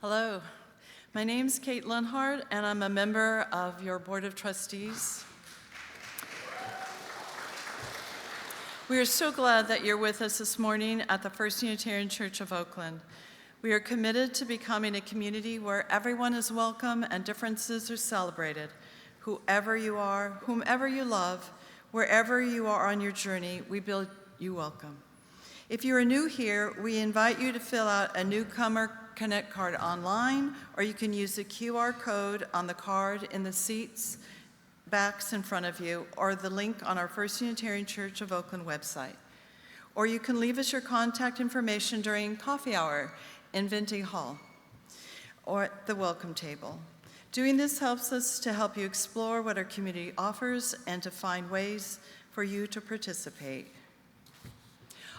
Hello, my name's Kate Lunhart, and I'm a member of your Board of Trustees. We are so glad that you're with us this morning at the First Unitarian Church of Oakland. We are committed to becoming a community where everyone is welcome and differences are celebrated. Whoever you are, whomever you love, wherever you are on your journey, we bid you welcome. If you are new here, we invite you to fill out a newcomer Connect card online, or you can use the QR code on the card in the seats backs in front of you, or the link on our First Unitarian Church of Oakland website. Or you can leave us your contact information during coffee hour in Venti Hall or at the welcome table. Doing this helps us to help you explore what our community offers and to find ways for you to participate.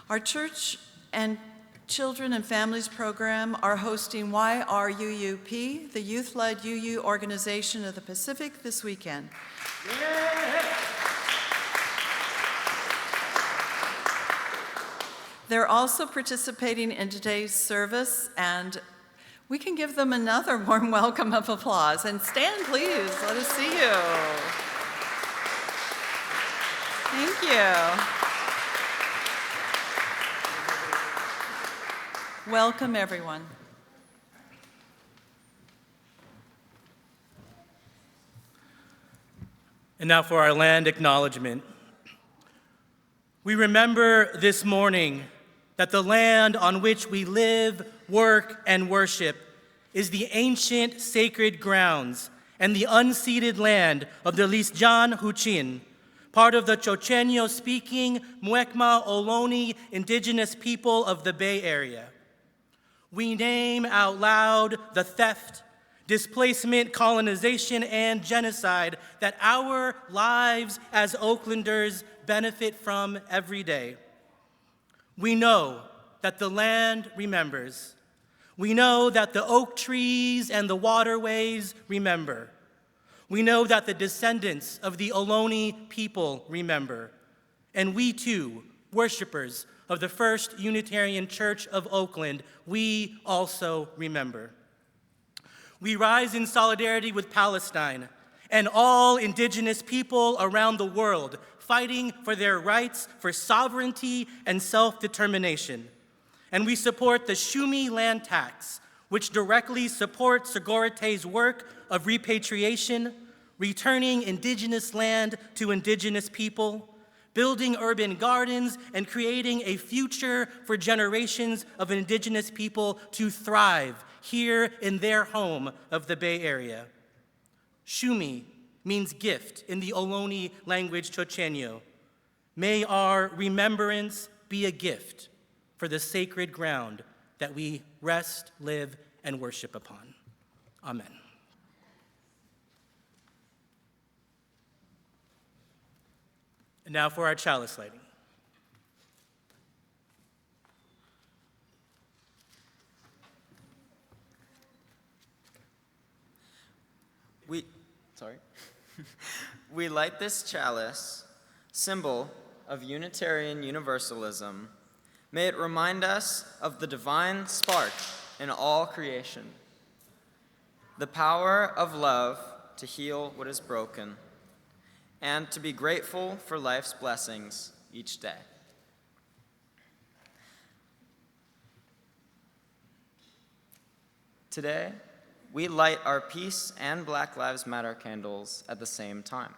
Our church and Children and Families program are hosting YRUUP, the youth-led UU organization of the Pacific, this weekend. Yeah. They're also participating in today's service, and we can give them another warm welcome of applause. And stand, please. Let us see you. Thank you. Welcome, everyone. And now for our land acknowledgement. We remember this morning that the land on which we live, work, and worship is the ancient sacred grounds and the unceded land of the Lisjan Huichin, part of the Chochenyo-speaking Muecma Ohlone indigenous people of the Bay Area. We name out loud the theft, displacement, colonization, and genocide that our lives as Oaklanders benefit from every day. We know that the land remembers. We know that the oak trees and the waterways remember. We know that the descendants of the Ohlone people remember. And we too, worshipers of the First Unitarian Church of Oakland, we also remember. We rise in solidarity with Palestine and all indigenous people around the world fighting for their rights for sovereignty and self-determination. And we support the Shumi land tax, which directly supports Segorite's work of repatriation, returning indigenous land to indigenous people, building urban gardens, and creating a future for generations of indigenous people to thrive here in their home of the Bay Area. Shumi means gift in the Ohlone language Chochenyo. May our remembrance be a gift for the sacred ground that we rest, live, and worship upon. Amen. And now for our chalice lighting. We light this chalice, symbol of Unitarian Universalism. May it remind us of the divine spark in all creation, the power of love to heal what is broken, and to be grateful for life's blessings each day. Today, we light our Peace and Black Lives Matter candles at the same time.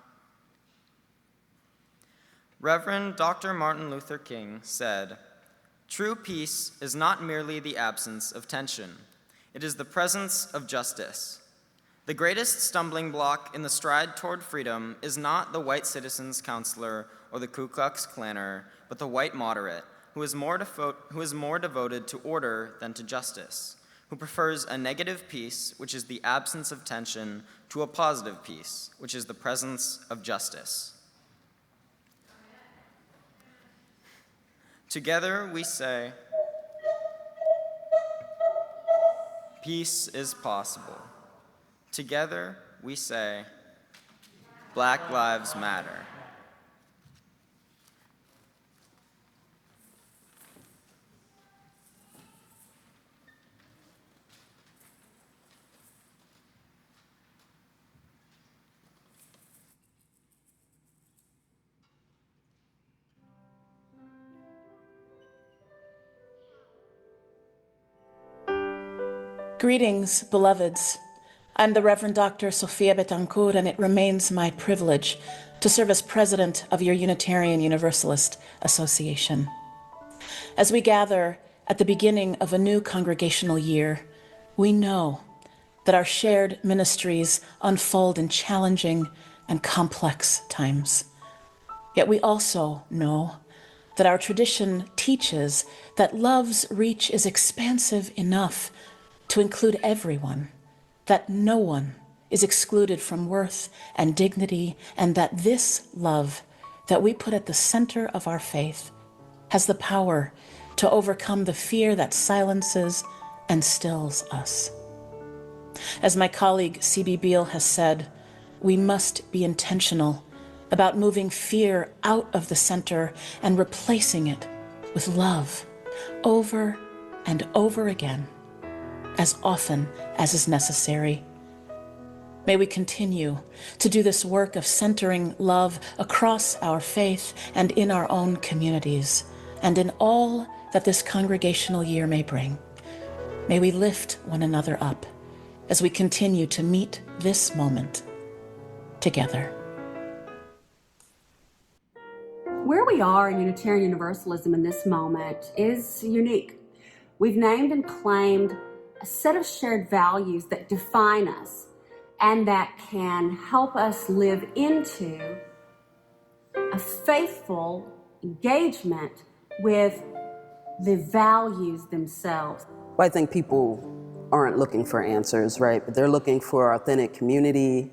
Reverend Dr. Martin Luther King said, "True peace is not merely the absence of tension. It is the presence of justice. The greatest stumbling block in the stride toward freedom is not the white citizens counselor or the Ku Klux Klanner, but the white moderate, who is more devoted to order than to justice, who prefers a negative peace, which is the absence of tension, to a positive peace, which is the presence of justice." Together we say, peace is possible. Together we say, Black Lives Matter. Greetings, beloveds. I'm the Reverend Dr. Sofia Betancourt, and it remains my privilege to serve as president of your Unitarian Universalist Association. As we gather at the beginning of a new congregational year, we know that our shared ministries unfold in challenging and complex times. Yet we also know that our tradition teaches that love's reach is expansive enough to include everyone, that no one is excluded from worth and dignity, and that this love that we put at the center of our faith has the power to overcome the fear that silences and stills us. As my colleague C.B. Beale has said, we must be intentional about moving fear out of the center and replacing it with love over and over again, as often as is necessary. May we continue to do this work of centering love across our faith and in our own communities, and in all that this congregational year may bring. May we lift one another up as we continue to meet this moment together. Where we are in Unitarian Universalism in this moment is unique. We've named and claimed a set of shared values that define us and that can help us live into a faithful engagement with the values themselves. Well, I think people aren't looking for answers, right? But they're looking for authentic community,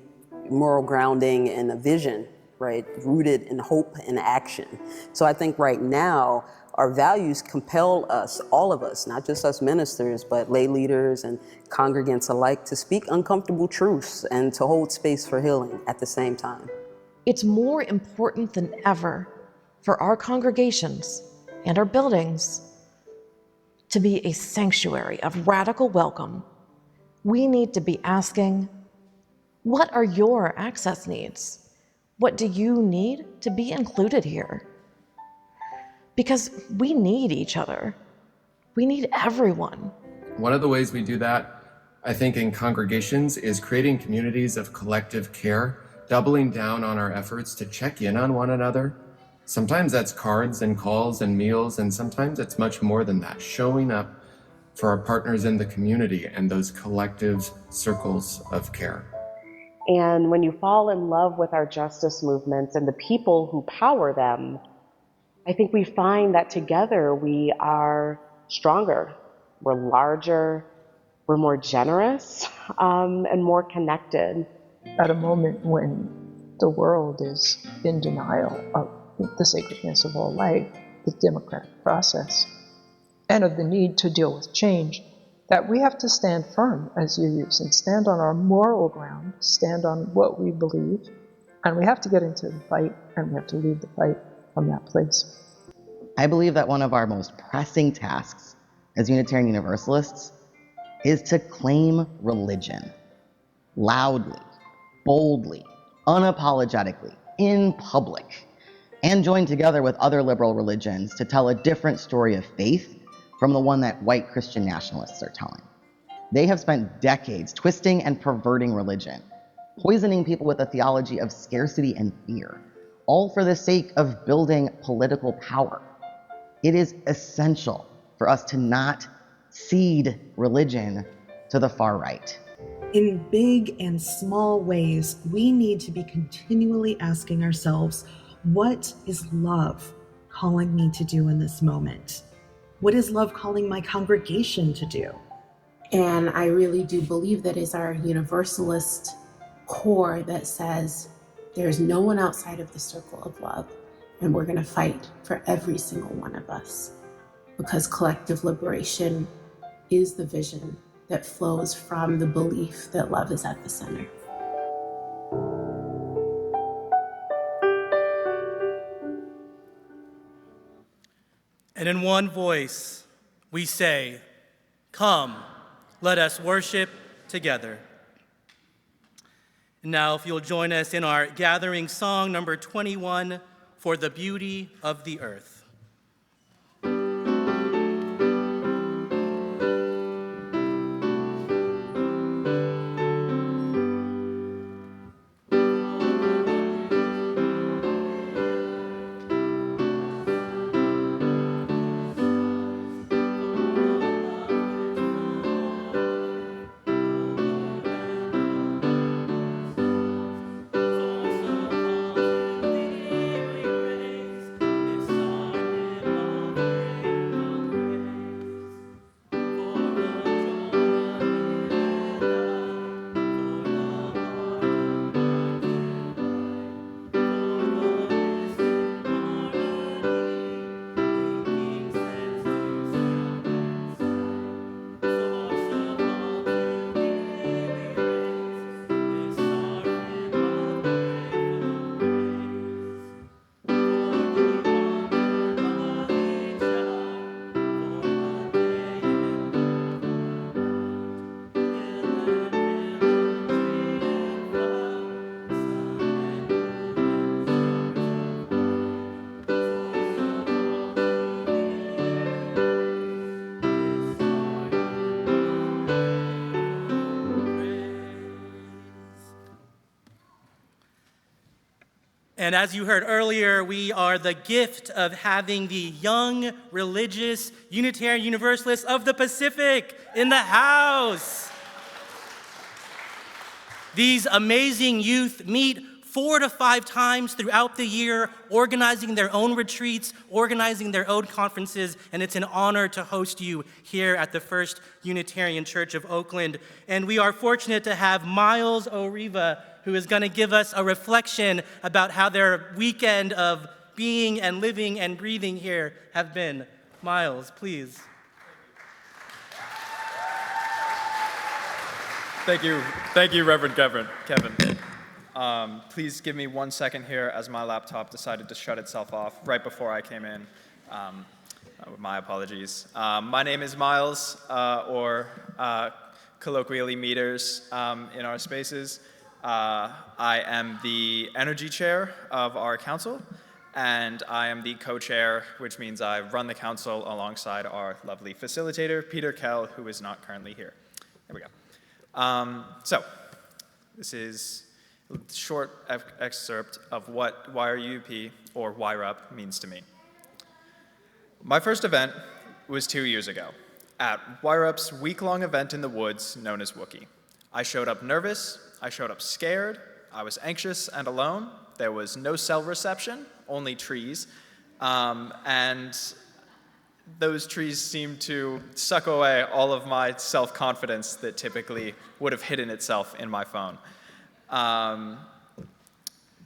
moral grounding, and a vision, right? Rooted in hope and action. So I think right now, our values compel us, all of us, not just us ministers, but lay leaders and congregants alike, to speak uncomfortable truths and to hold space for healing at the same time. It's more important than ever for our congregations and our buildings to be a sanctuary of radical welcome. We need to be asking, what are your access needs? What do you need to be included here? Because we need each other. We need everyone. One of the ways we do that, I think, in congregations is creating communities of collective care, doubling down on our efforts to check in on one another. Sometimes that's cards and calls and meals, and sometimes it's much more than that, showing up for our partners in the community and those collective circles of care. And when you fall in love with our justice movements and the people who power them, I think we find that together we are stronger, we're larger, we're more generous, and more connected. At a moment when the world is in denial of the sacredness of all life, the democratic process, and of the need to deal with change, that we have to stand firm, as you use, and stand on our moral ground, stand on what we believe, and we have to get into the fight, and we have to lead the fight from that place. I believe that one of our most pressing tasks as Unitarian Universalists is to claim religion loudly, boldly, unapologetically, in public, and join together with other liberal religions to tell a different story of faith from the one that white Christian nationalists are telling. They have spent decades twisting and perverting religion, poisoning people with a theology of scarcity and fear, all for the sake of building political power. It is essential for us to not cede religion to the far right. In big and small ways, we need to be continually asking ourselves, what is love calling me to do in this moment? What is love calling my congregation to do? And I really do believe that is our universalist core that says there's no one outside of the circle of love, and we're going to fight for every single one of us, because collective liberation is the vision that flows from the belief that love is at the center. And in one voice, we say, "Come, let us worship together." And now, if you'll join us in our gathering song number 21, "For the Beauty of the Earth." And as you heard earlier, we are the gift of having the young, religious, Unitarian Universalists of the Pacific in the house. These amazing youth meet 4 to 5 times throughout the year, organizing their own retreats, organizing their own conferences, and it's an honor to host you here at the First Unitarian Church of Oakland. And we are fortunate to have Miles O'Riva, who is going to give us a reflection about how their weekend of being and living and breathing here have been. Miles, please. Thank you, Reverend Kevin. Please give me 1 second here as my laptop decided to shut itself off right before I came in. My apologies. My name is Miles, or colloquially Meters in our spaces. I am the energy chair of our council, and I am the co-chair, which means I run the council alongside our lovely facilitator, Peter Kell, who is not currently here. There we go. So, this is a short excerpt of what YRUP, or YRUP, means to me. My first event was 2 years ago, at YRUP's week-long event in the woods known as Wookiee. I showed up nervous, I showed up scared, I was anxious and alone, there was no cell reception, only trees, and those trees seemed to suck away all of my self-confidence that typically would have hidden itself in my phone.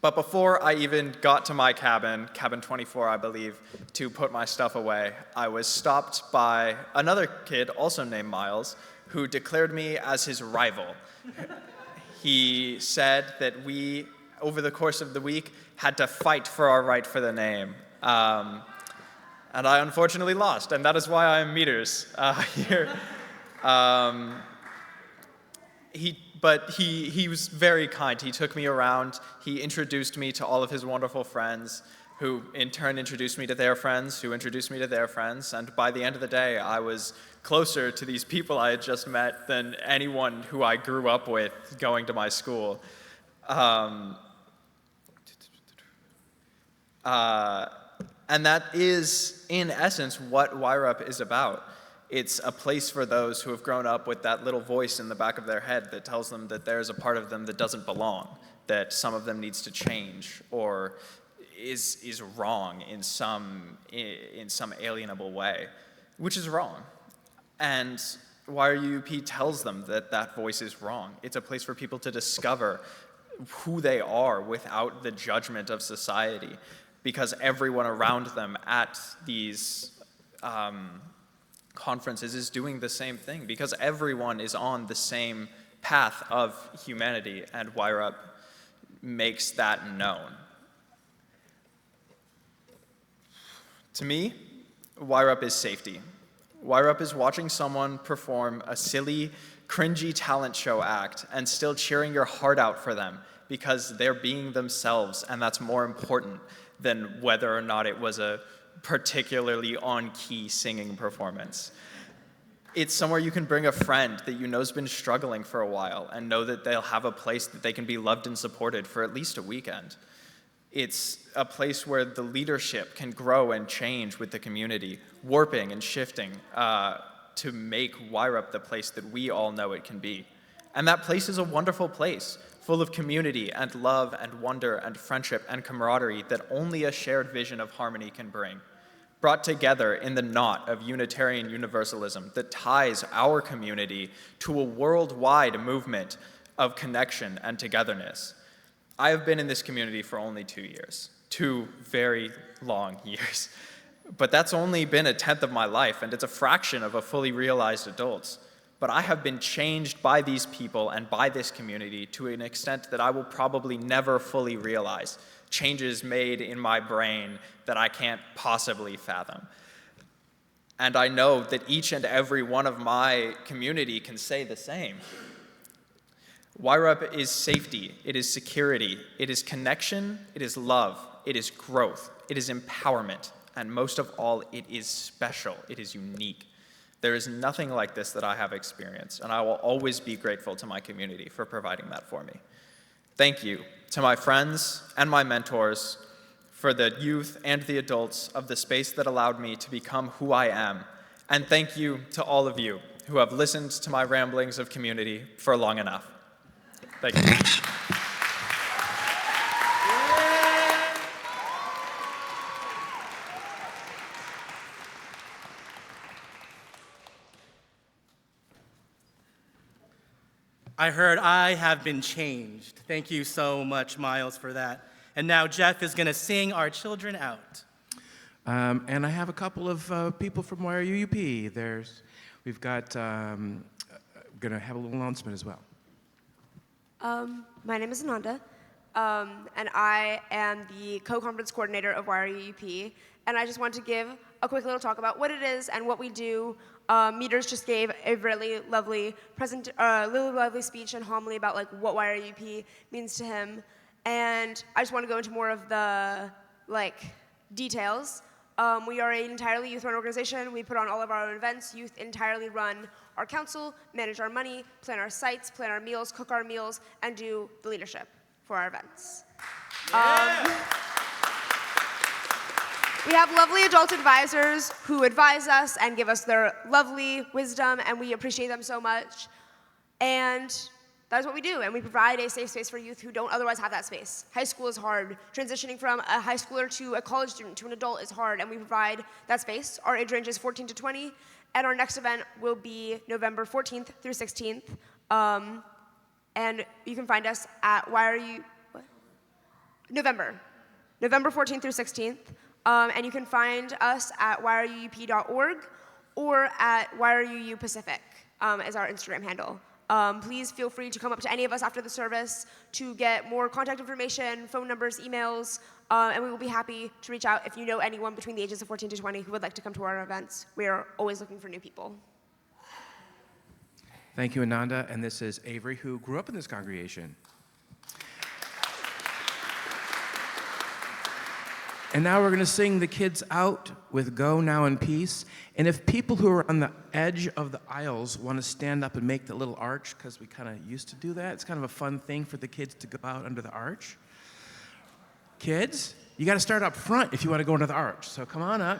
But before I even got to my cabin 24, I believe, to put my stuff away, I was stopped by another kid, also named Miles, who declared me as his rival. He said that we, over the course of the week, had to fight for our right for the name. And I unfortunately lost, and that is why I am Meters here. But he was very kind. He took me around. He introduced me to all of his wonderful friends, who in turn introduced me to their friends, who introduced me to their friends. And by the end of the day, I was closer to these people I had just met than anyone who I grew up with going to my school. And that is, in essence, what YRUP is about. It's a place for those who have grown up with that little voice in the back of their head that tells them that there's a part of them that doesn't belong, that some of them needs to change, or is wrong in some alienable way, which is wrong. And YRUP tells them that that voice is wrong. It's a place for people to discover who they are without the judgment of society, because everyone around them at these conferences is doing the same thing, because everyone is on the same path of humanity, and YRUP makes that known. To me, YRUP is safety. YRUP is watching someone perform a silly, cringy talent show act and still cheering your heart out for them because they're being themselves, and that's more important than whether or not it was a particularly on-key singing performance. It's somewhere you can bring a friend that you know's been struggling for a while and know that they'll have a place that they can be loved and supported for at least a weekend. It's a place where the leadership can grow and change with the community, warping and shifting to make YRUP the place that we all know it can be. And that place is a wonderful place, full of community and love and wonder and friendship and camaraderie that only a shared vision of harmony can bring, brought together in the knot of Unitarian Universalism that ties our community to a worldwide movement of connection and togetherness. I have been in this community for only 2 years, 2 very long years, but that's only been a tenth of my life, and it's a fraction of a fully realized adult. But I have been changed by these people and by this community to an extent that I will probably never fully realize. Changes made in my brain that I can't possibly fathom. And I know that each and every one of my community can say the same. YRUP is safety, it is security, it is connection, it is love, it is growth, it is empowerment, and most of all, it is special, it is unique. There is nothing like this that I have experienced, and I will always be grateful to my community for providing that for me. Thank you to my friends and my mentors, for the youth and the adults of the space that allowed me to become who I am. And thank you to all of you who have listened to my ramblings of community for long enough. Thank you. I heard I have been changed. Thank you so much, Miles, for that. And now Jeff is going to sing our children out. And I have a couple of people from YRUUP. We've got, going to have a little announcement as well. My name is Ananda, and I am the co-conference coordinator of YRUUP. And I just want to give a quick little talk about what it is and what we do. Meters just gave a really lovely speech and homily about like what YRUUP means to him. And I just want to go into more of the details. We are an entirely youth-run organization. We put on all of our own events. Youth entirely run our council, manage our money, plan our sites, plan our meals, cook our meals, and do the leadership for our events. We have lovely adult advisors who advise us and give us their lovely wisdom, and we appreciate them so much. And that is what we do, and we provide a safe space for youth who don't otherwise have that space. High school is hard. Transitioning from a high schooler to a college student to an adult is hard, and we provide that space. Our age range is 14 to 20, and our next event will be November 14th through 16th. And you can find us at November 14th through 16th. And you can find us at yruup.org or at yruupacific as our Instagram handle. Please feel free to come up to any of us after the service to get more contact information, phone numbers, emails, and we will be happy to reach out if you know anyone between the ages of 14 to 20 who would like to come to our events. We are always looking for new people. Thank you, Ananda. And this is Avery, who grew up in this congregation. And now we're going to sing the kids out with Go Now in Peace. And if people who are on the edge of the aisles want to stand up and make the little arch, because we kind of used to do that, it's kind of a fun thing for the kids to go out under the arch. Kids, you got to start up front if you want to go under the arch. So come on up.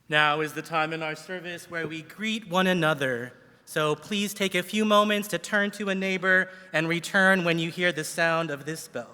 Now is the time in our service where we greet one another. So please take a few moments to turn to a neighbor and return when you hear the sound of this bell.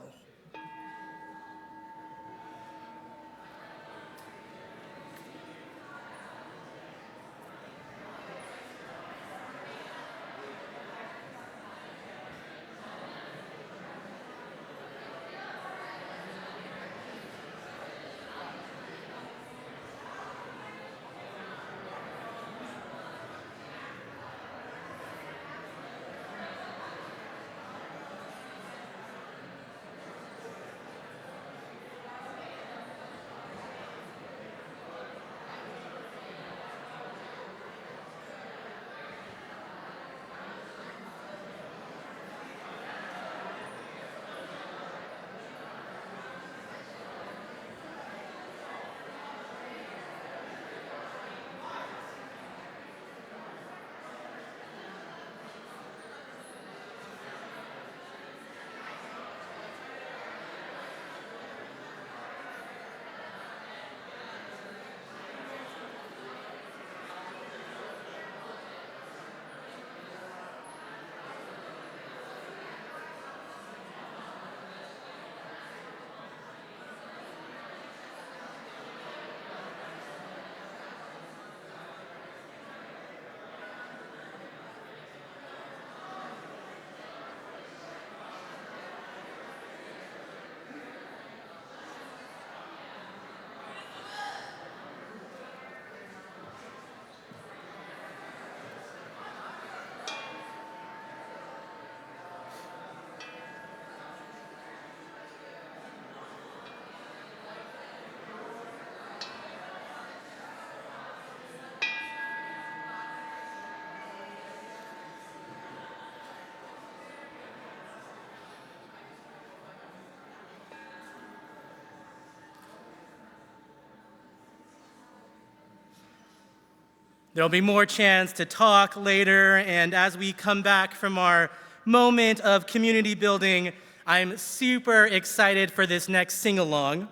There'll be more chance to talk later, and as we come back from our moment of community building, I'm super excited for this next sing-along.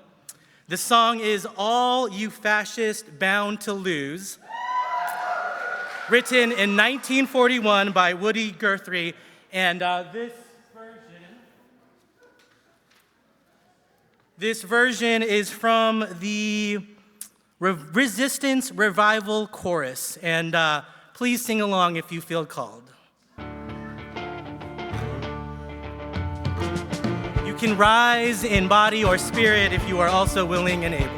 The song is All You Fascists Bound to Lose, written in 1941 by Woody Guthrie, and this version is from the Resistance Revival Chorus, and please sing along if you feel called. You can rise in body or spirit if you are also willing and able.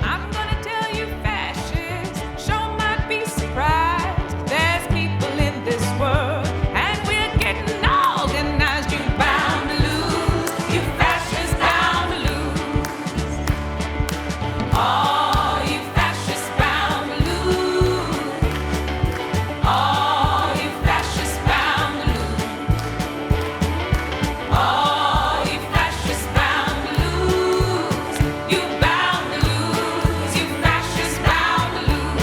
I'm gonna tell you fascists, sure might be surprised. There's people in this world, and we're getting organized. You bound to lose, you fascists bound to lose. All you fascists bound to lose. All you fascists bound to lose. All you fascists bound to lose. You bound to lose, you fascists bound to lose.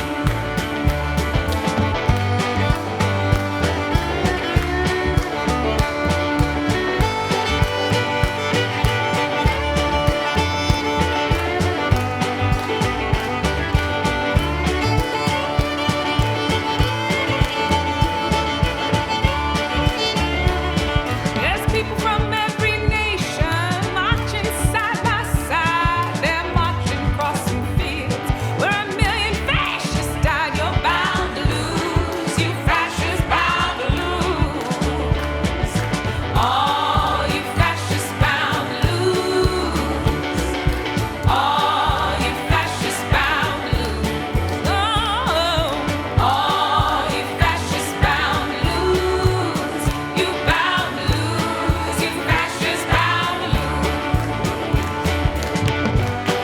There's people from every nation marching side by side. They're marching crossing fields where a million fascists died. You're bound to lose, you fascists bound to lose. All you fascists bound to lose. All you fascists bound to lose. Oh, all you fascists bound to lose. You bound to lose, you fascists bound to lose. All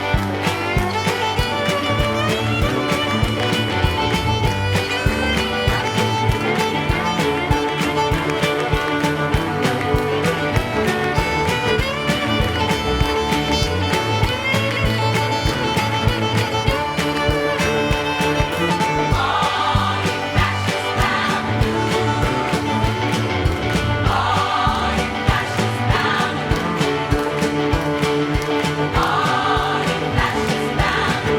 you fascists bound to lose. All you fascists bound to lose.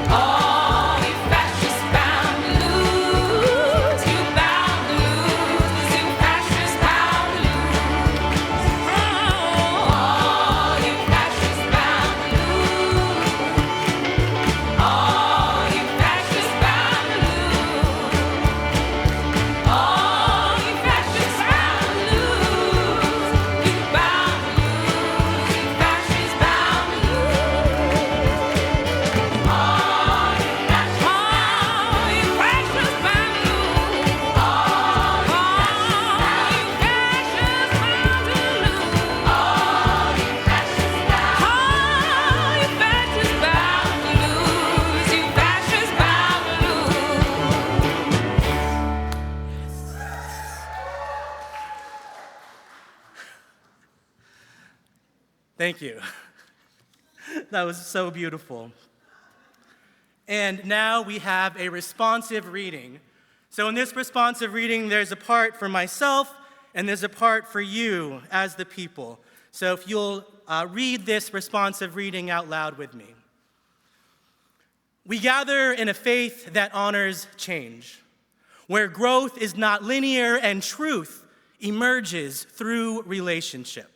All you fascists bound to lose. You bound to lose, you fascists bound to lose. All you fascists bound to lose. All you fascists bound to lose. All you fascists bound to lose, you bound to lose, you fascists bound to lose. All you fascists bound to lose. All you fascists bound to lose. All you fascists bound to lose, you fascists bound to Thank you. That was so beautiful. And now we have a responsive reading. So in this responsive reading, there's a part for myself and there's a part for you as the people. So if you'll read this responsive reading out loud with me. We gather in a faith that honors change, where growth is not linear and truth emerges through relationship.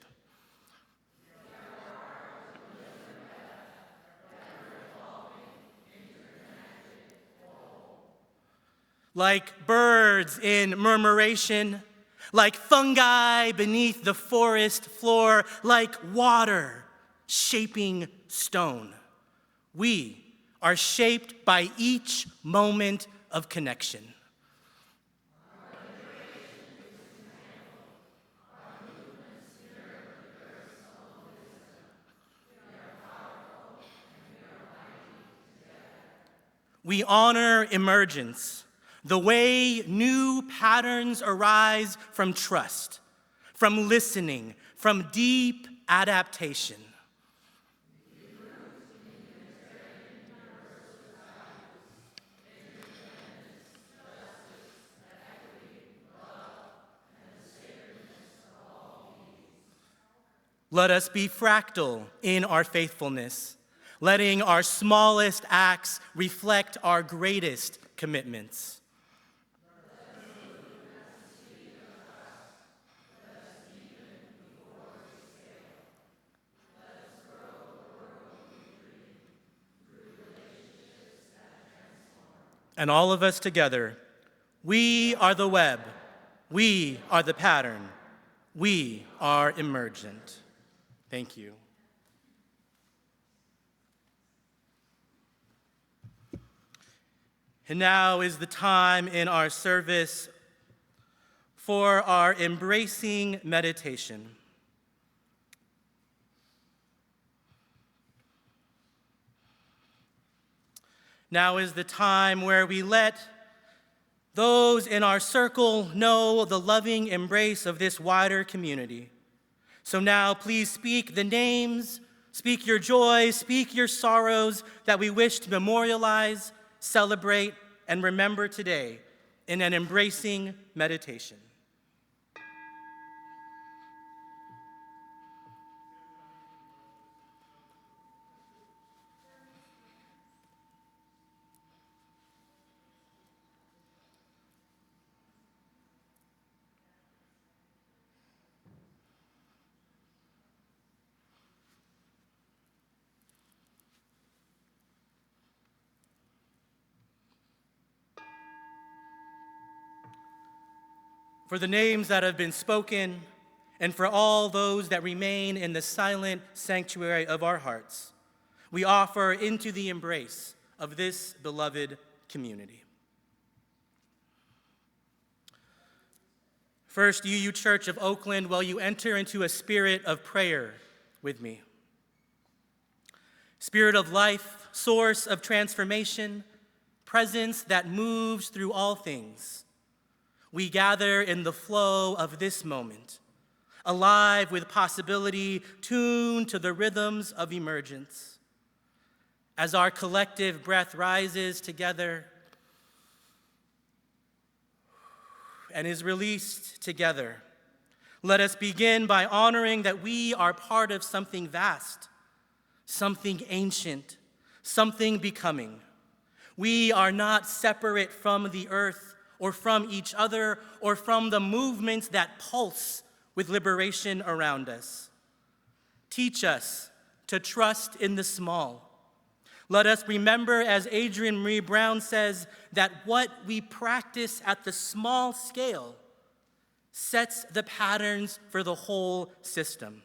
Like birds in murmuration, like fungi beneath the forest floor, like water shaping stone. We are shaped by each moment of connection. We honor emergence, the way new patterns arise from trust, from listening, from deep adaptation. Let us be fractal in our faithfulness, letting our smallest acts reflect our greatest commitments. And all of us together, we are the web, we are the pattern, we are emergent. Thank you. And now is the time in our service for our embracing meditation. Now is the time where we let those in our circle know the loving embrace of this wider community. So now please speak the names, speak your joys, speak your sorrows that we wish to memorialize, celebrate, and remember today in an embracing meditation. For the names that have been spoken, and for all those that remain in the silent sanctuary of our hearts, we offer into the embrace of this beloved community. First, UU Church of Oakland, will you enter into a spirit of prayer with me? Spirit of life, source of transformation, presence that moves through all things. We gather in the flow of this moment, alive with possibility, tuned to the rhythms of emergence. As our collective breath rises together and is released together, let us begin by honoring that we are part of something vast, something ancient, something becoming. We are not separate from the earth, or from each other, or from the movements that pulse with liberation around us. Teach us to trust in the small. Let us remember, as Adrienne Marie Brown says, that what we practice at the small scale sets the patterns for the whole system.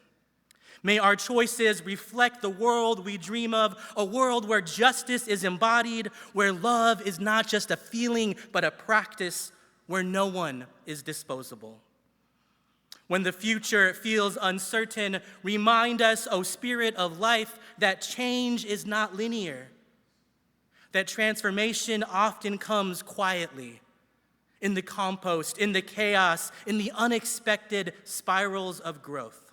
May our choices reflect the world we dream of, a world where justice is embodied, where love is not just a feeling but a practice, where no one is disposable. When the future feels uncertain, remind us, O Spirit of life, that change is not linear, that transformation often comes quietly, in the compost, in the chaos, in the unexpected spirals of growth.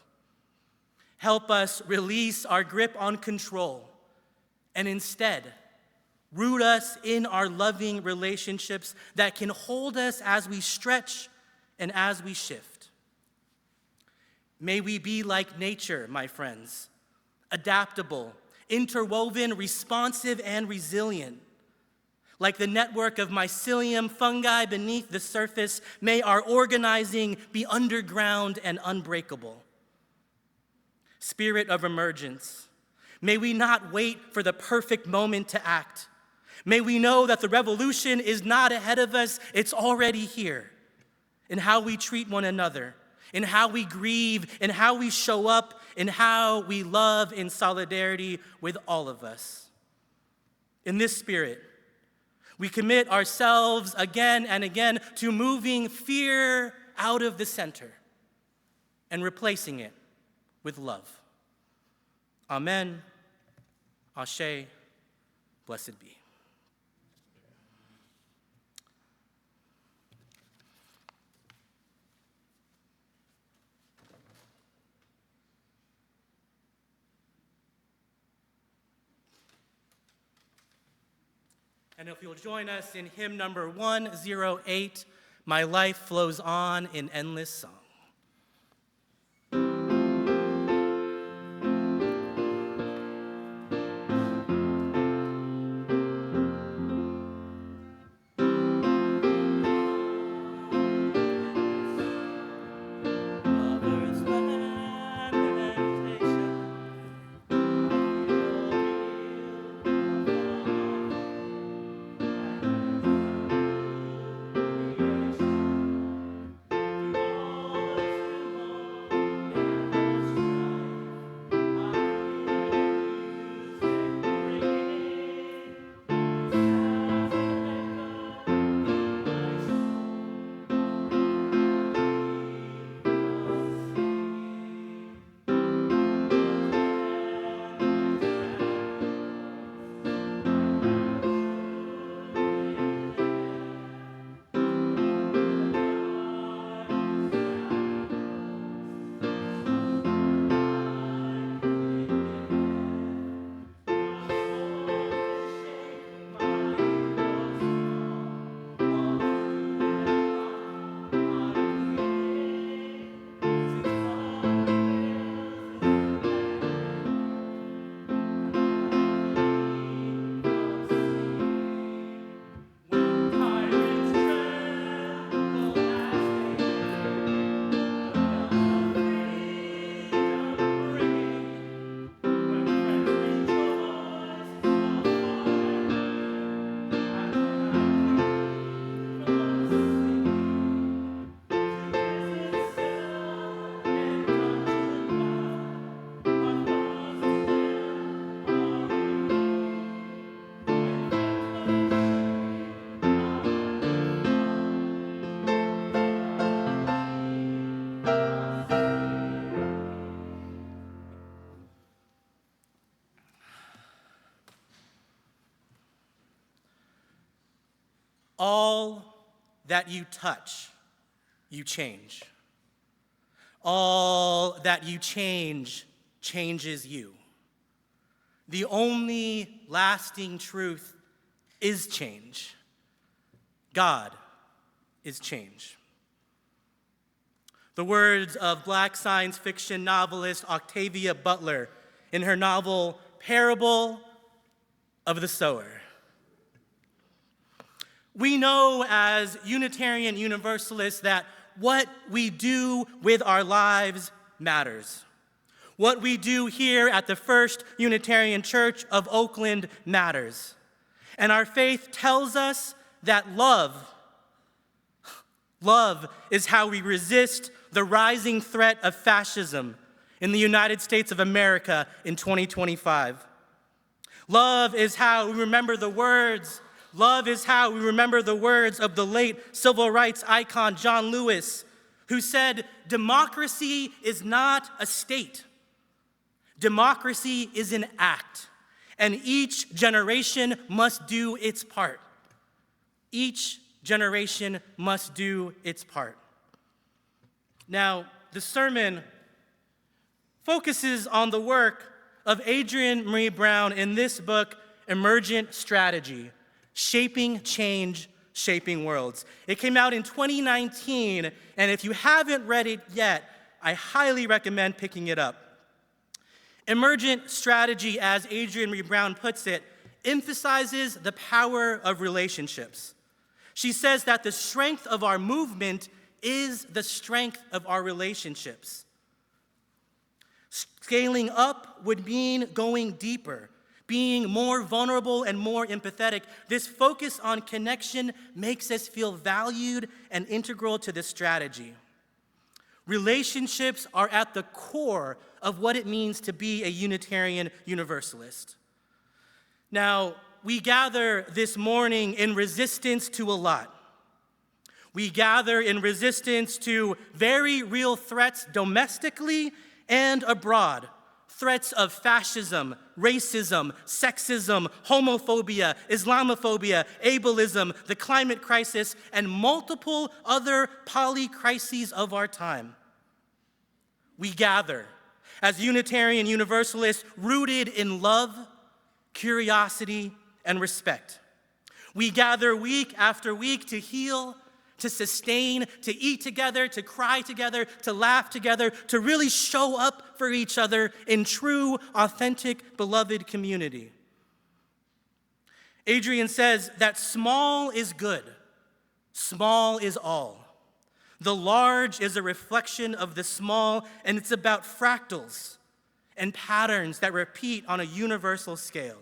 Help us release our grip on control and instead root us in our loving relationships that can hold us as we stretch and as we shift. May we be like nature, my friends, adaptable, interwoven, responsive, and resilient. Like the network of mycelium fungi beneath the surface, may our organizing be underground and unbreakable. Spirit of emergence, may we not wait for the perfect moment to act. May we know that the revolution is not ahead of us, it's already here. In how we treat one another, in how we grieve, in how we show up, in how we love in solidarity with all of us. In this spirit, we commit ourselves again and again to moving fear out of the center and replacing it with love. Amen. Ashe. Blessed be. And if you'll join us in hymn number 108, My Life Flows On in Endless Song. All that you touch, you change. All that you change, changes you. The only lasting truth is change. God is change. The words of Black science fiction novelist Octavia Butler in her novel Parable of the Sower. We know as Unitarian Universalists that what we do with our lives matters. What we do here at the First Unitarian Church of Oakland matters. And our faith tells us that love is how we resist the rising threat of fascism in the United States of America in 2025. Love is how we remember the words of the late civil rights icon John Lewis, who said, "Democracy is not a state. Democracy is an act, and each generation must do its part." Each generation must do its part. Now, the sermon focuses on the work of Adrienne Marie Brown in this book, Emergent Strategy: Shaping Change, Shaping Worlds. It came out in 2019, and if you haven't read it yet, I highly recommend picking it up. Emergent Strategy, as Adrienne Marie Brown puts it, emphasizes the power of relationships. She says that the strength of our movement is the strength of our relationships. Scaling up would mean going deeper, being more vulnerable and more empathetic. This focus on connection makes us feel valued and integral to this strategy. Relationships are at the core of what it means to be a Unitarian Universalist. Now, we gather this morning in resistance to a lot. We gather in resistance to very real threats domestically and abroad. Threats of fascism, racism, sexism, homophobia, Islamophobia, ableism, the climate crisis, and multiple other polycrises of our time. We gather as Unitarian Universalists rooted in love, curiosity, and respect. We gather week after week to heal, to sustain, to eat together, to cry together, to laugh together, to really show up for each other in true, authentic, beloved community. Adrian says that small is good, small is all. The large is a reflection of the small, and it's about fractals and patterns that repeat on a universal scale.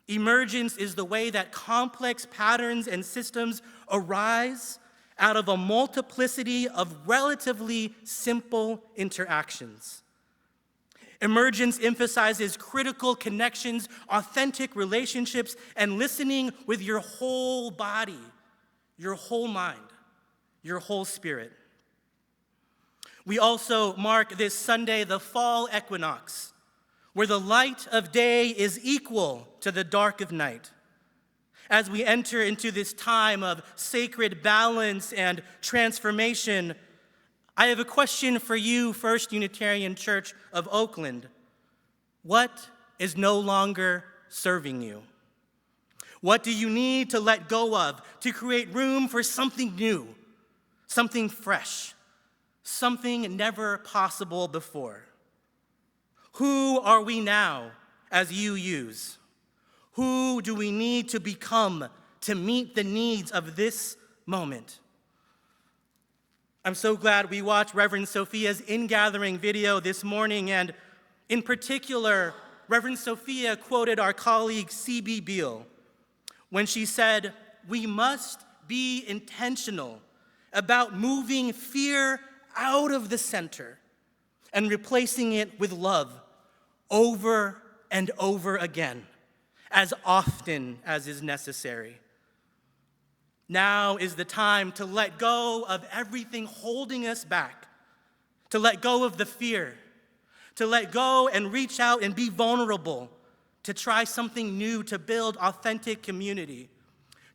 Emergence is the way that complex patterns and systems arise out of a multiplicity of relatively simple interactions. Emergence emphasizes critical connections, authentic relationships, and listening with your whole body, your whole mind, your whole spirit. We also mark this Sunday the fall equinox, where the light of day is equal to the dark of night. As we enter into this time of sacred balance and transformation, I have a question for you, First Unitarian Church of Oakland. What is no longer serving you? What do you need to let go of to create room for something new, something fresh, something never possible before? Who are we now as you use? Who do we need to become to meet the needs of this moment? I'm so glad we watched Reverend Sophia's in-gathering video this morning, and in particular, Reverend Sophia quoted our colleague C.B. Beale when she said, "We must be intentional about moving fear out of the center and replacing it with love over and over again, as often as is necessary." Now is the time to let go of everything holding us back, to let go of the fear, to let go and reach out and be vulnerable, to try something new, to build authentic community,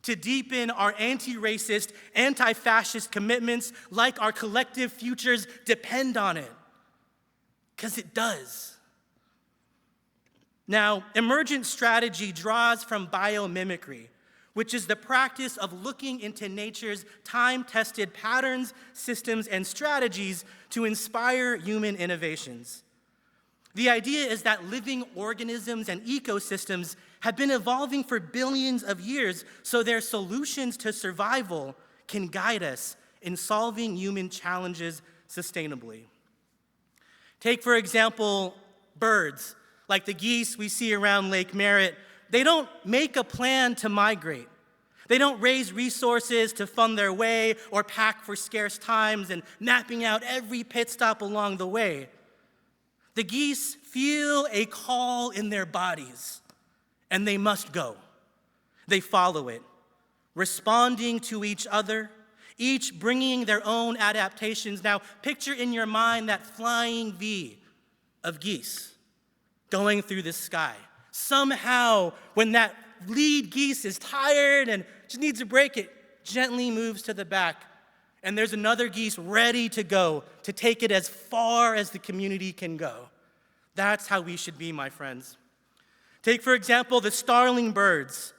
to deepen our anti-racist, anti-fascist commitments like our collective futures depend on it, because it does. Now, emergent strategy draws from biomimicry, which is the practice of looking into nature's time-tested patterns, systems, and strategies to inspire human innovations. The idea is that living organisms and ecosystems have been evolving for billions of years, so their solutions to survival can guide us in solving human challenges sustainably. Take, for example, birds. Like the geese we see around Lake Merritt, they don't make a plan to migrate. They don't raise resources to fund their way or pack for scarce times and mapping out every pit stop along the way. The geese feel a call in their bodies, and they must go. They follow it, responding to each other, each bringing their own adaptations. Now, picture in your mind that flying V of geese going through the sky. Somehow, when that lead geese is tired and just needs a break, it gently moves to the back, and there's another geese ready to go, to take it as far as the community can go. That's how we should be, my friends. Take, for example, the starling birds.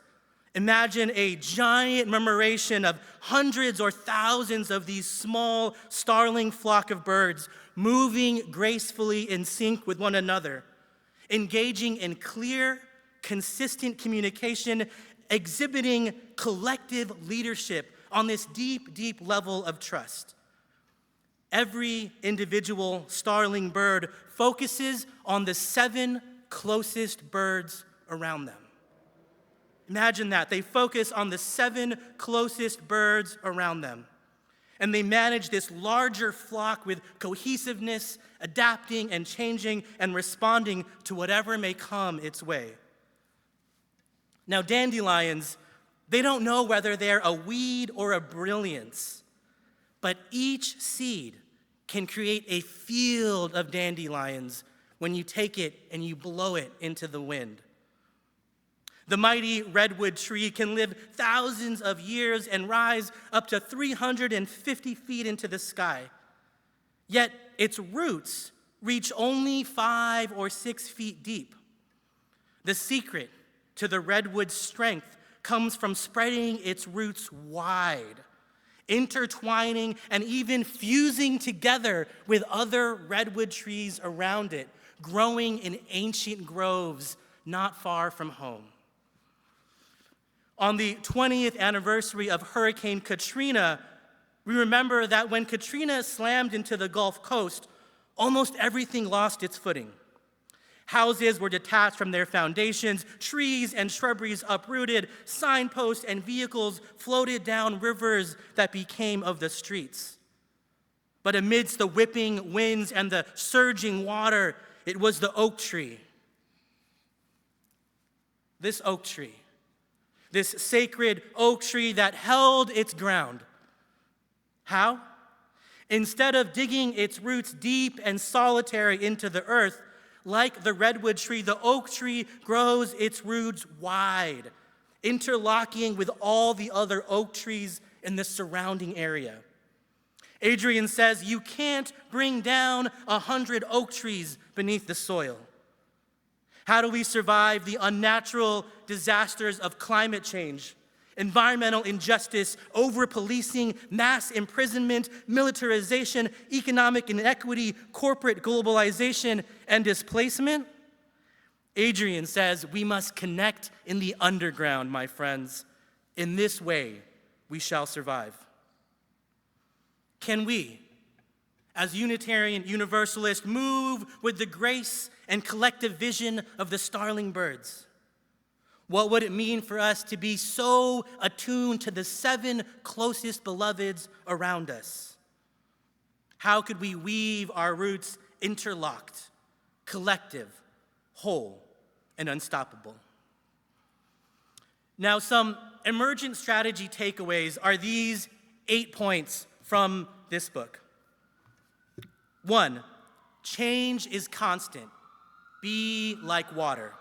Imagine a giant murmuration of hundreds or thousands of these small starling flock of birds moving gracefully in sync with one another, engaging in clear, consistent communication, exhibiting collective leadership on this deep, deep level of trust. Every individual starling bird focuses on the 7 closest birds around them. Imagine that. They focus on the 7 closest birds around them. And they manage this larger flock with cohesiveness, adapting and changing and responding to whatever may come its way. Now, dandelions, they don't know whether they're a weed or a brilliance, but each seed can create a field of dandelions when you take it and you blow it into the wind. The mighty redwood tree can live thousands of years and rise up to 350 feet into the sky. Yet its roots reach only 5 or 6 feet deep. The secret to the redwood's strength comes from spreading its roots wide, intertwining and even fusing together with other redwood trees around it, growing in ancient groves not far from home. On the 20th anniversary of Hurricane Katrina, we remember that when Katrina slammed into the Gulf Coast, almost everything lost its footing. Houses were detached from their foundations, trees and shrubberies uprooted, signposts and vehicles floated down rivers that became of the streets. But amidst the whipping winds and the surging water, it was the oak tree. This oak tree, this sacred oak tree that held its ground. How? Instead of digging its roots deep and solitary into the earth, like the redwood tree, the oak tree grows its roots wide, interlocking with all the other oak trees in the surrounding area. Adrian says you can't bring down 100 oak trees beneath the soil. How do we survive the unnatural disasters of climate change, environmental injustice, over-policing, mass imprisonment, militarization, economic inequity, corporate globalization, and displacement? Adrian says we must connect in the underground, my friends. In this way, we shall survive. Can we, as Unitarian Universalists, move with the grace and collective vision of the starling birds? What would it mean for us to be so attuned to the 7 closest beloveds around us? How could we weave our roots interlocked, collective, whole, and unstoppable? Now, some emergent strategy takeaways are these 8 points from this book. 1, change is constant. Be like water.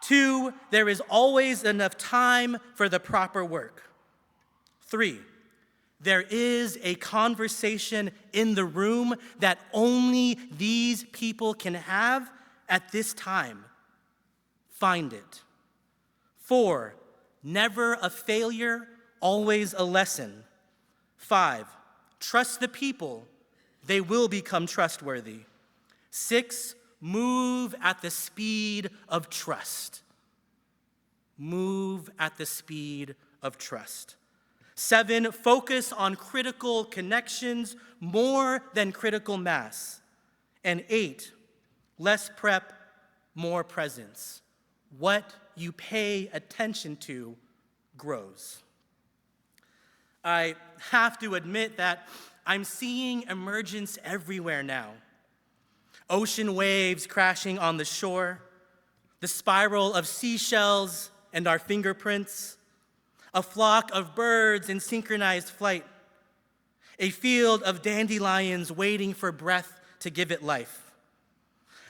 2, there is always enough time for the proper work. 3, there is a conversation in the room that only these people can have at this time. Find it. 4, never a failure, always a lesson. 5, trust the people. They will become trustworthy. 6, move at the speed of trust. Move at the speed of trust. 7, focus on critical connections more than critical mass. And 8, less prep, more presence. What you pay attention to grows. I have to admit that I'm seeing emergence everywhere now. Ocean waves crashing on the shore, the spiral of seashells and our fingerprints, a flock of birds in synchronized flight, a field of dandelions waiting for breath to give it life.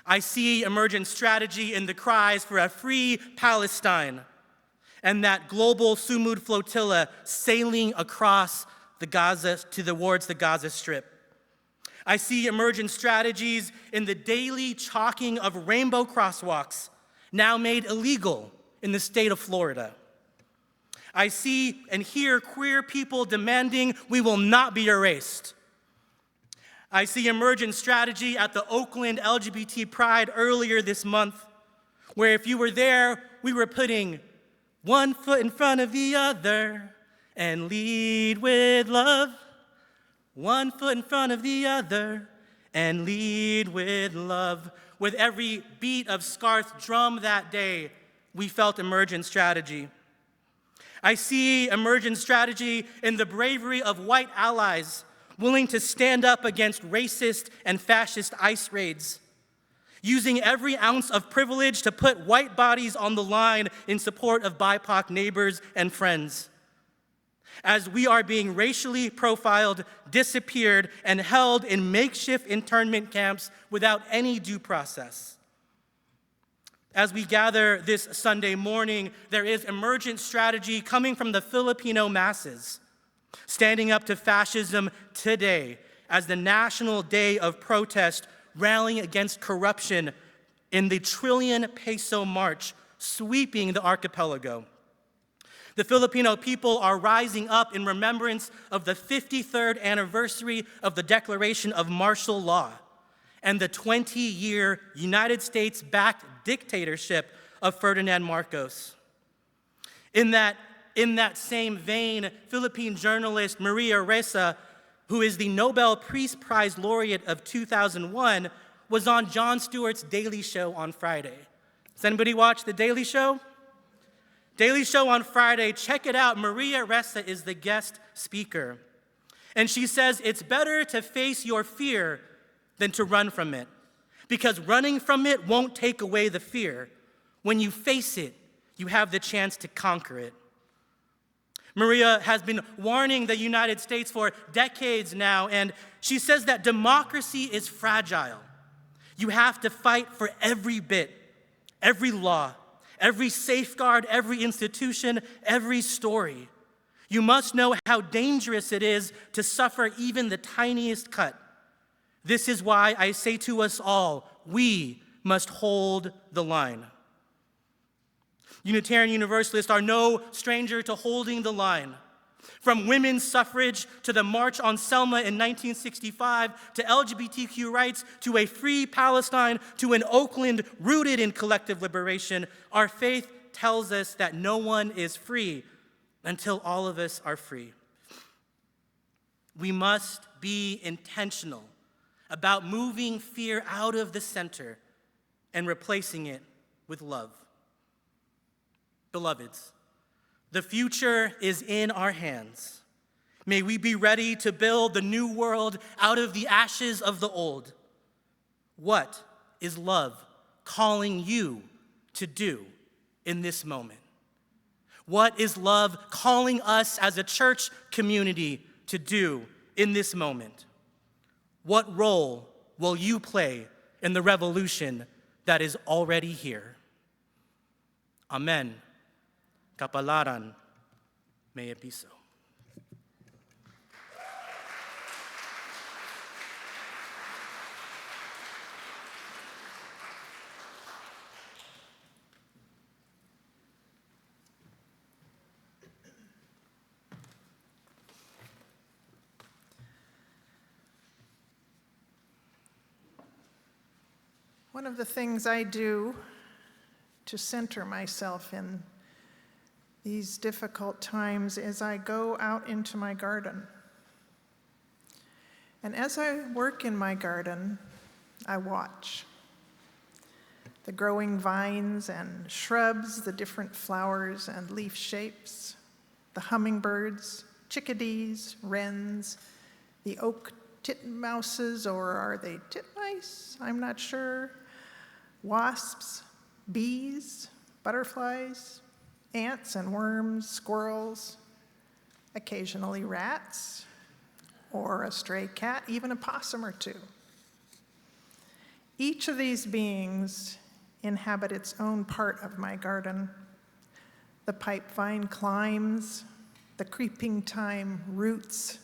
I see emergent strategy in the cries for a free Palestine and that global Sumud flotilla sailing across the Gaza towards the Gaza Strip. I see emergent strategies in the daily chalking of rainbow crosswalks, now made illegal in the state of Florida. I see and hear queer people demanding we will not be erased. I see emergent strategy at the Oakland LGBT Pride earlier this month, where if you were there, we were putting one foot in front of the other and lead with love. One foot in front of the other and lead with love. With every beat of Scarth's drum that day, we felt emergent strategy. I see emergent strategy in the bravery of white allies willing to stand up against racist and fascist ICE raids, using every ounce of privilege to put white bodies on the line in support of BIPOC neighbors and friends. As we are being racially profiled, disappeared, and held in makeshift internment camps without any due process. As we gather this Sunday morning, there is emergent strategy coming from the Filipino masses, standing up to fascism today as the National Day of Protest, rallying against corruption in the trillion peso march sweeping the archipelago. The Filipino people are rising up in remembrance of the 53rd anniversary of the declaration of martial law and the 20-year United States-backed dictatorship of Ferdinand Marcos. In that same vein, Philippine journalist Maria Ressa, who is the Nobel Peace Prize laureate of 2001, was on Jon Stewart's Daily Show on Friday. Does anybody watch The Daily Show? Daily Show on Friday, check it out. Maria Ressa is the guest speaker. And she says, it's better to face your fear than to run from it, because running from it won't take away the fear. When you face it, you have the chance to conquer it. Maria has been warning the United States for decades now, and she says that democracy is fragile. You have to fight for every bit, every law, every safeguard, every institution, every story. You must know how dangerous it is to suffer even the tiniest cut. This is why I say to us all, we must hold the line. Unitarian Universalists are no stranger to holding the line. From women's suffrage to the March on Selma in 1965, to LGBTQ rights, to a free Palestine, to an Oakland rooted in collective liberation, our faith tells us that no one is free until all of us are free. We must be intentional about moving fear out of the center and replacing it with love. Beloveds, the future is in our hands. May we be ready to build the new world out of the ashes of the old. What is love calling you to do in this moment? What is love calling us as a church community to do in this moment? What role will you play in the revolution that is already here? Amen. Kapalaran, may it be so. One of the things I do to center myself in these difficult times is I go out into my garden. And as I work in my garden, I watch the growing vines and shrubs, the different flowers and leaf shapes, the hummingbirds, chickadees, wrens, the oak titmouses, or are they titmice? I'm not sure. Wasps, bees, butterflies, ants and worms, squirrels, occasionally rats, or a stray cat, even a possum or two. Each of these beings inhabit its own part of my garden. The pipevine climbs, the creeping thyme roots,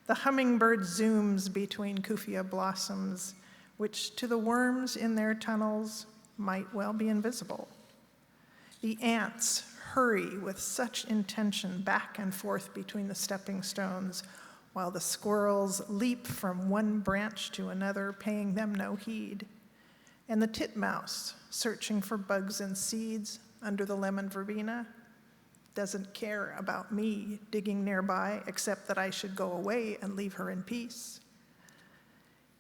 the hummingbird zooms between kufia blossoms, which to the worms in their tunnels might well be invisible. The ants hurry with such intention back and forth between the stepping stones, while the squirrels leap from one branch to another, paying them no heed. And the titmouse, searching for bugs and seeds under the lemon verbena, doesn't care about me digging nearby, except that I should go away and leave her in peace.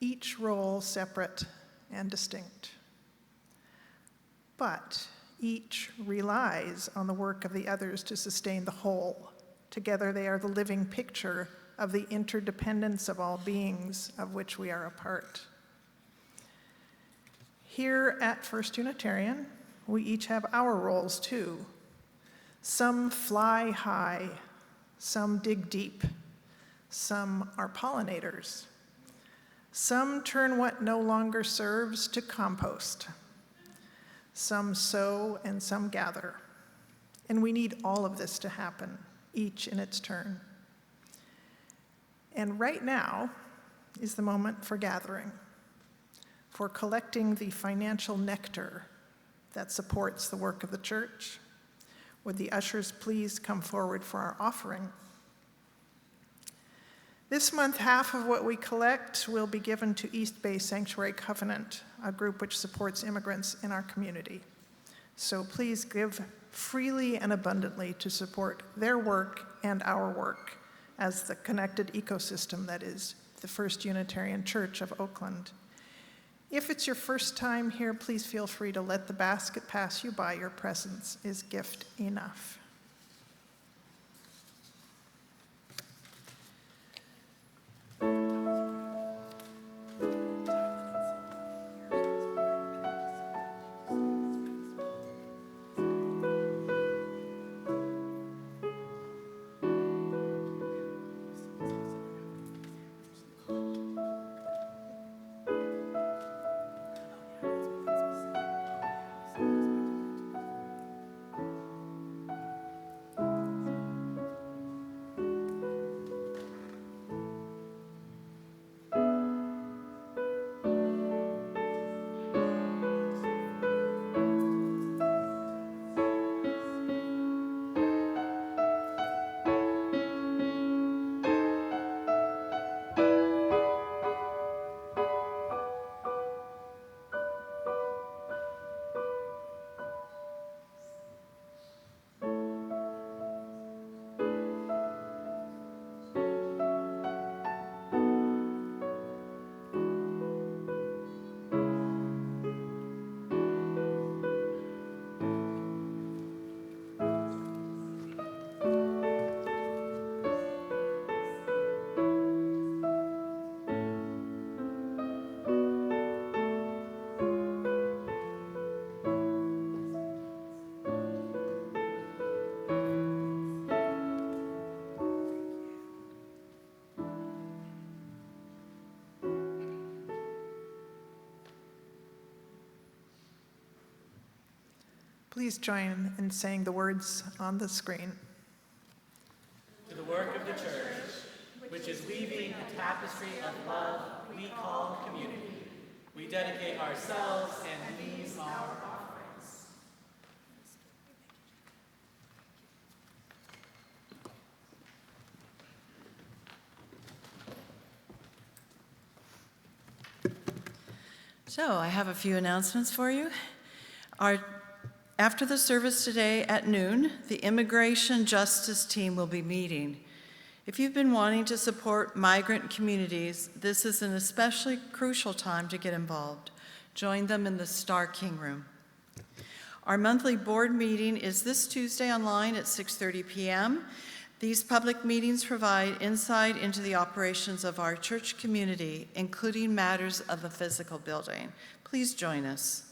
Each role separate and distinct. But each relies on the work of the others to sustain the whole. Together they are the living picture of the interdependence of all beings of which we are a part. Here at First Unitarian, we each have our roles too. Some fly high, some dig deep, some are pollinators. Some turn what no longer serves to compost. Some sow and some gather. And we need all of this to happen, each in its turn. And right now is the moment for gathering, for collecting the financial nectar that supports the work of the church. Would the ushers please come forward for our offering? This month, half of what we collect will be given to East Bay Sanctuary Covenant, a group which supports immigrants in our community. So please give freely and abundantly to support their work and our work as the connected ecosystem that is the First Unitarian Church of Oakland. If it's your first time here, please feel free to let the basket pass you by. Your presence is gift enough. Please join in saying the words on the screen. To the work of the church, which is weaving a tapestry of love we call community, we dedicate ourselves and these our offerings. So I have a few announcements for you. After the service today at noon, the Immigration Justice Team will be meeting. If you've been wanting to support migrant communities, this is an especially crucial time to get involved. Join them in the Star King Room. Our monthly board meeting is this Tuesday online at 6:30 p.m. These public meetings provide insight into the operations of our church community, including matters of the physical building. Please join us.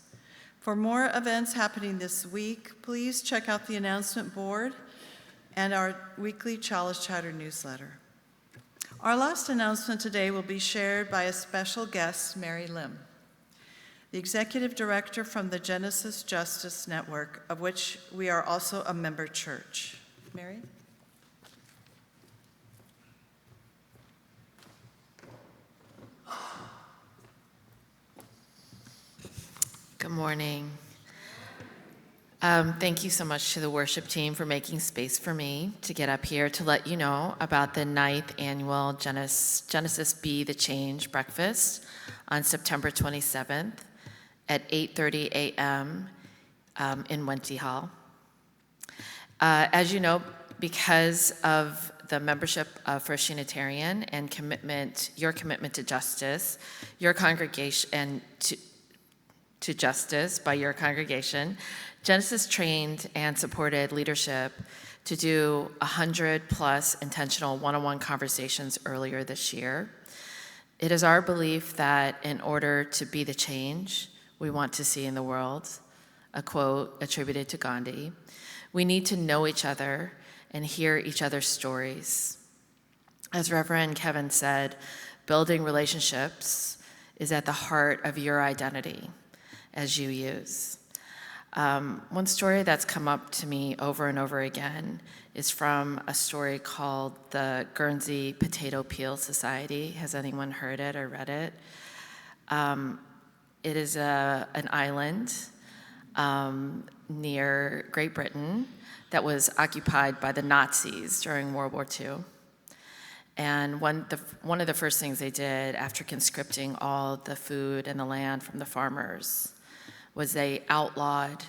For more events happening this week, please check out the announcement board and our weekly Chalice Chatter newsletter. Our last announcement today will be shared by a special guest, Mary Lim, the executive director from the Genesis Justice Network, of which we are also a member church. Mary? Good morning. Thank you so much to the worship team for making space for me to get up here to let you know about the 9th annual Genesis Be the Change breakfast on September 27th at 8:30 a.m. In Wenty Hall. As you know, because of the membership of First Unitarian and your commitment to justice, your congregation, and to justice by your congregation, Genesis trained and supported leadership to do 100+ intentional one-on-one conversations earlier this year. It is our belief that in order to be the change we want to see in the world, a quote attributed to Gandhi, we need to know each other and hear each other's stories. As Reverend Kevin said, building relationships is at the heart of your identity as you use. One story that's come up to me over and over again is from a story called the Guernsey Potato Peel Society. Has anyone heard it or read it? It is an island near Great Britain that was occupied by the Nazis during World War II. And one of the first things they did after conscripting all the food and the land from the farmers was they outlawed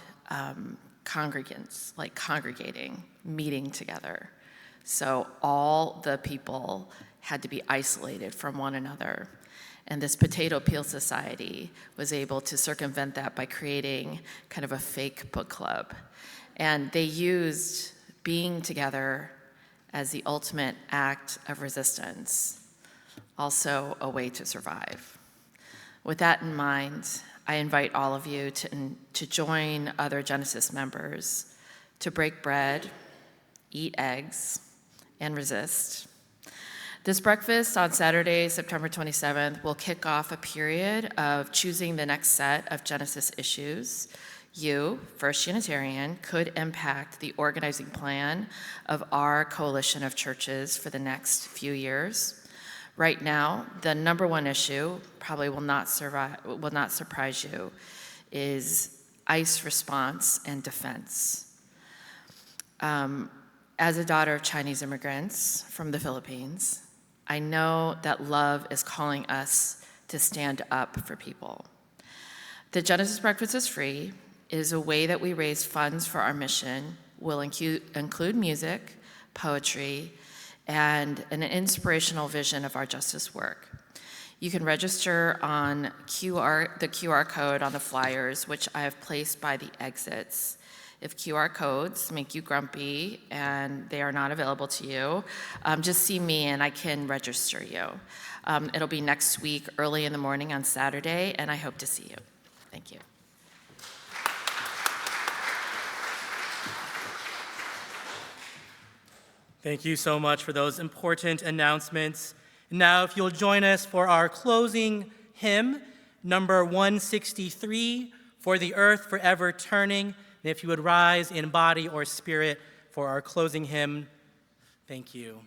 congregants, like congregating, meeting together. So all the people had to be isolated from one another. And this potato peel society was able to circumvent that by creating kind of a fake book club. And they used being together as the ultimate act of resistance, also a way to survive. With that in mind, I invite all of you to join other Genesis members to break bread, eat eggs, and resist. This breakfast on Saturday, September 27th, will kick off a period of choosing the next set of Genesis issues. You, First Unitarian, could impact the organizing plan of our coalition of churches for the next few years. Right now, the number one issue, probably will not surprise you, is ICE response and defense. As a daughter of Chinese immigrants from the Philippines, I know that love is calling us to stand up for people. The Genesis Breakfast is free. It is a way that we raise funds for our mission. Will include music, poetry, and an inspirational vision of our justice work. You can register on the QR code on the flyers, which I have placed by the exits. If QR codes make you grumpy and they are not available to you, just see me and I can register you. It'll be next week, early in the morning on Saturday, and I hope to see you. Thank you. Thank you so much for those important announcements. Now, if you'll join us for our closing hymn, number 163, For the Earth Forever Turning. And if you would rise in body or spirit for our closing hymn, thank you.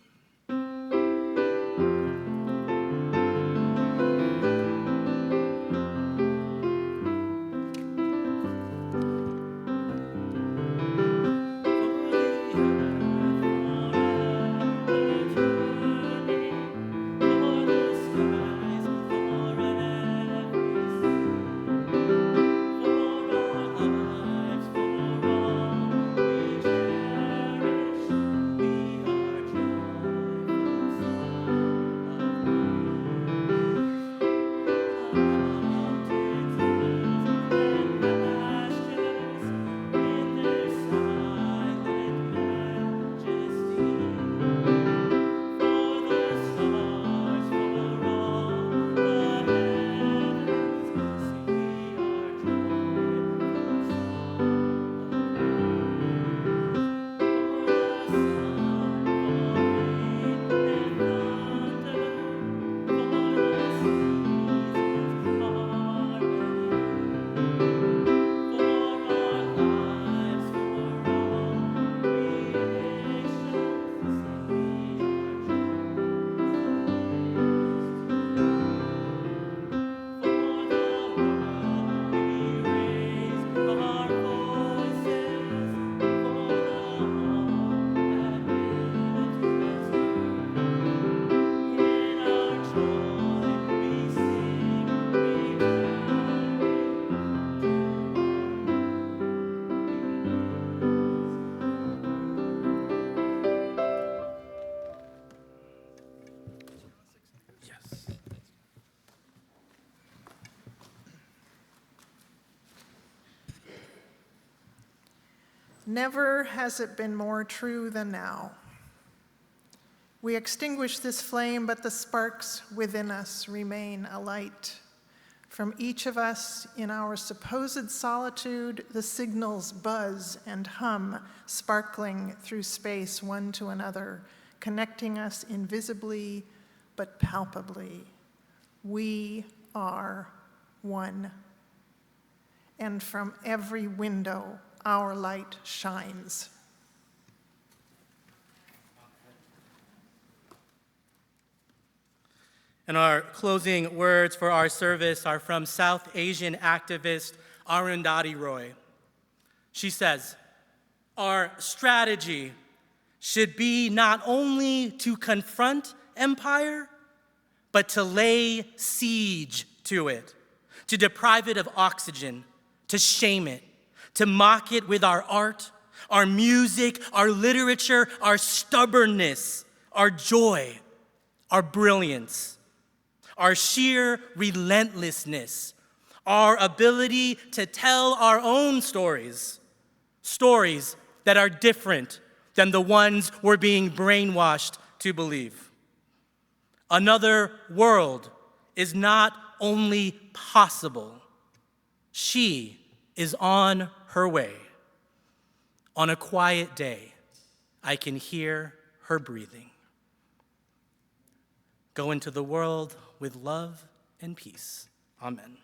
Never has it been more true than now. We extinguish this flame, but the sparks within us remain alight. From each of us in our supposed solitude, the signals buzz and hum, sparkling through space one to another, connecting us invisibly but palpably. We are one. And from every window, our light shines. And our closing words for our service are from South Asian activist Arundhati Roy. She says, our strategy should be not only to confront empire, but to lay siege to it, to deprive it of oxygen, to shame it, to mock it with our art, our music, our literature, our stubbornness, our joy, our brilliance, our sheer relentlessness, our ability to tell our own stories, stories that are different than the ones we're being brainwashed to believe. Another world is not only possible, she is on her way. On a quiet day, I can hear her breathing. Go into the world with love and peace. Amen.